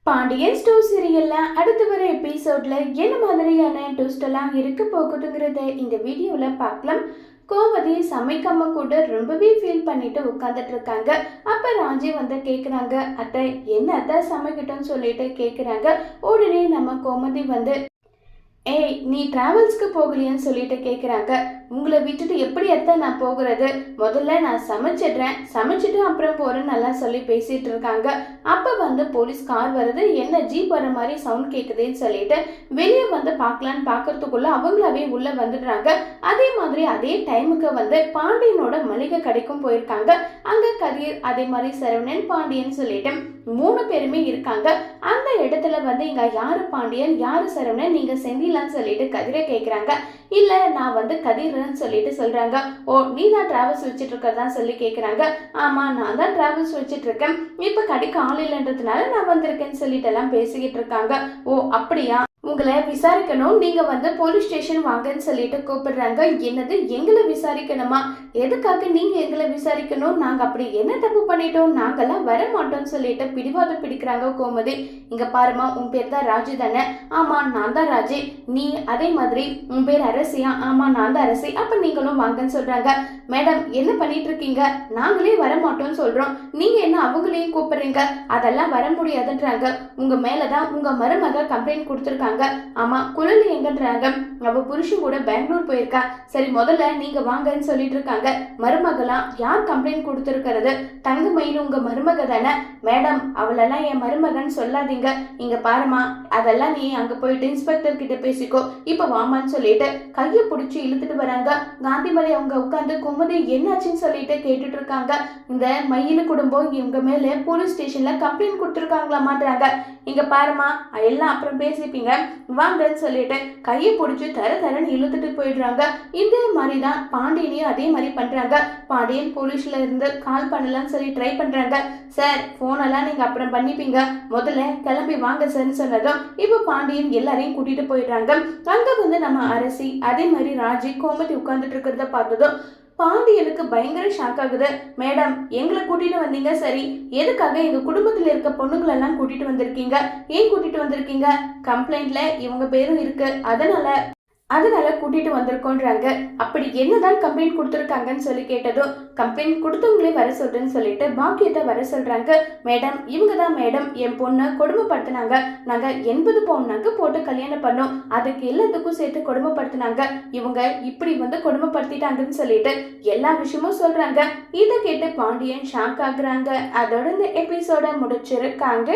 Pandian store சீரியல்ல அடுத்து வர எபிசோட்ல என்ன மாதிரியான ட்விஸ்ட் எல்லாம் இருக்க போகுதுங்கிறத இந்த வீடியோல பார்க்கலாம். கோமதி சமைக்காம கூட ரொம்பவே ஃபீல் பண்ணிட்டு உட்காந்துட்டு இருக்காங்க. அப்ப ராஜி வந்து கேக்குறாங்க, அத்தை என்ன அத்தை சமைக்கட்டும்னு சொல்லிட்டு கேக்குறாங்க. உடனே நம்ம கோமதி வந்து, ஏய் நீ டிராவல்ஸ்க்கு போகலையான்னு சொல்லிட்டு கேட்குறாங்க. உங்களை விட்டுட்டு எப்படி அத்தை நான் போகிறது? முதல்ல நான் சமைச்சிட்டு அப்புறம் போகிறேன்னு நல்லா சொல்லி பேசிட்டு இருக்காங்க. அப்போ வந்து போலீஸ் கார் வருது, என்ன ஜீப் வர மாதிரி சவுண்ட் கேட்குதுன்னு சொல்லிட்டு வெளியே வந்து பார்க்கலான்னு பார்க்கறதுக்குள்ள அவங்களாவே உள்ளே வந்துடுறாங்க. அதே மாதிரி அதே டைமுக்கு வந்து பாண்டியனோட மளிகை கடைக்கும் போயிருக்காங்க. அங்கே கதிர் அதே மாதிரி சரவணன் பாண்டியன் சொல்லிட்டு 3 பேருமே இருக்காங்க. அந்த இடத்துல வந்து இங்க யாரு பாண்டியன் யாரு சரவணன் நீங்க செந்திலான்னு சொல்லிட்டு கதிரை கேட்குறாங்க. இல்ல நான் வந்து கதிர்ன்னு சொல்லிட்டு சொல்றாங்க. ஓ நீ தான் டிராவல்ஸ் வச்சுட்டு இருக்கறதா சொல்லி கேட்குறாங்க. ஆமா நான் தான் டிராவல்ஸ் வச்சுட்டு இருக்கேன், இப்ப கடைக்கு ஆள் இல்லைன்றதுனால நான் வந்திருக்கேன்னு சொல்லிட்டு எல்லாம் பேசிக்கிட்டு இருக்காங்க. ஓ அப்படியா, உங்களை விசாரிக்கணும், நீங்க வந்து போலீஸ் ஸ்டேஷன் வாங்கன்னு சொல்லிட்டு கூப்பிடுறாங்க. என்னது எங்களை விசாரிக்கணுமா? எதுக்காக நீங்க எங்களை விசாரிக்கணும்? நாங்க அப்படி என்ன தப்பு பண்ணிட்டோம்? நாங்கெல்லாம் வர மாட்டோம்னு சொல்லிட்டு பிடிவாதம் பிடிக்கிறாங்க கோமதி. இங்க பாருமா, உன் பேர் தான் ராஜி தானே? ஆமா நான் தான் ராஜி. நீ அதே மாதிரி உன் பேர் அரசியா? ஆமா நான் தான் அரசி. அப்ப நீங்களும் வாங்கன்னு சொல்றாங்க. மேடம் என்ன பண்ணிட்டு இருக்கீங்க? நாங்களே வர மாட்டோம்னு சொல்றோம், நீங்க என்ன அவங்களையும் கூப்பிடுறீங்க? அதெல்லாம் வர முடியாதுன்றாங்க. உங்க மேலதான் உங்க மருமக கம்ப்ளைண்ட் கொடுத்துருக்காங்க. ஆமா குழந்தை எங்கன்றாங்க. அவ புருஷன் கூட பெங்களூர் போயிருக்கா. சரி முதல்ல நீங்க வாங்கன்னு சொல்லிட்டு இருக்காங்க. மருமகளா? யார் கம்ப்ளைண்ட் கொடுத்துருக்கிறது? தங்கமயில் உங்க மருமக தானே? மேடம் அவளெல்லாம் என் மருமகன் சொல்லாதீங்க. இங்க பாருமா, அதெல்லாம் நீ அங்க போயிட்டு இன்ஸ்பெக்டர் கிட்ட பேசிக்கோ. இப்ப வாமான்னு சொல்லிட்டு கையை பிடிச்சி இழுத்துட்டு வராங்க. காந்திமதி அவங்க உட்காந்து கோமதி என்னாச்சுன்னு சொல்லிட்டு கேட்டுட்டு இருக்காங்க. இந்த மயிலு குடும்பம் இவங்க மேல போலீஸ் ஸ்டேஷன்ல கம்ப்ளைண்ட் கொடுத்துருக்காங்களா மாட்டாங்க. இங்க பாருமா எல்லாம் அப்புறம் பேசிப்பீங்க, வாங்கன்னு சொல்லிட்டு கையை பிடிச்சி தரன்னு இழுத்துட்டு போயிடுறாங்க. இதே மாதிரி தான் பாண்டியனையும் அதே மாதிரி பண்றாங்க. பாண்டியன் போலீஸ்ல இருந்து கால் பண்ணலாம்னு சொல்லி ட்ரை பண்றாங்க. சார் போனெல்லாம் நீங்க அப்புறம் பண்ணிப்பீங்க, முதல்ல கிளம்பி வாங்க சார்ன்னு சொன்னதும் இப்ப பாண்டியன் எல்லாரையும் கூட்டிட்டு போயிடுறாங்க. அங்க வந்து நம்ம அரசி அதே மாதிரி ராஜி கோமதி உட்கார்ந்துட்டு இருக்கிறத பார்த்ததும் பாண்டியனுக்கு பயங்கர ஷாக் ஆகுது. மேடம் எங்களை கூட்டிட்டு வந்தீங்க சரி, எதுக்காக எங்க குடும்பத்துல இருக்க பொண்ணுங்களெல்லாம் கூட்டிட்டு வந்திருக்கீங்க? ஏன் கூட்டிட்டு வந்திருக்கீங்க? கம்ப்ளைண்ட்ல இவங்க பேரும் இருக்கு, அதனால கூட்டிட்டு வந்திருக்கோன்றாங்க. அப்படி என்னதான் கம்ப்ளைண்ட் கொடுத்துருக்காங்கன்னு சொல்லி கேட்டதும் கம்ப்ளைண்ட் கொடுத்தவங்களே வர சொல்றேன்னு சொல்லிட்டு பாக்கியத்தை வர சொல்றாங்க. மேடம் இவங்க தான் மேடம் என் பொண்ணை கொடுமைப்படுத்தினாங்க, நாங்க 80 பவுன் நகை போட்டு கல்யாணம் பண்ணோம், அதுக்கு எல்லாத்துக்கும் சேர்த்து கொடுமைப்படுத்தினாங்க, இவங்க இப்படி வந்து கொடுமைப்படுத்திட்டாங்கன்னு சொல்லிட்டு எல்லா விஷயமும் சொல்றாங்க. இதை கேட்டு பாண்டியன் ஷாக் ஆகுறாங்க. அதோட இந்த எபிசோட முடிச்சிருக்காங்க.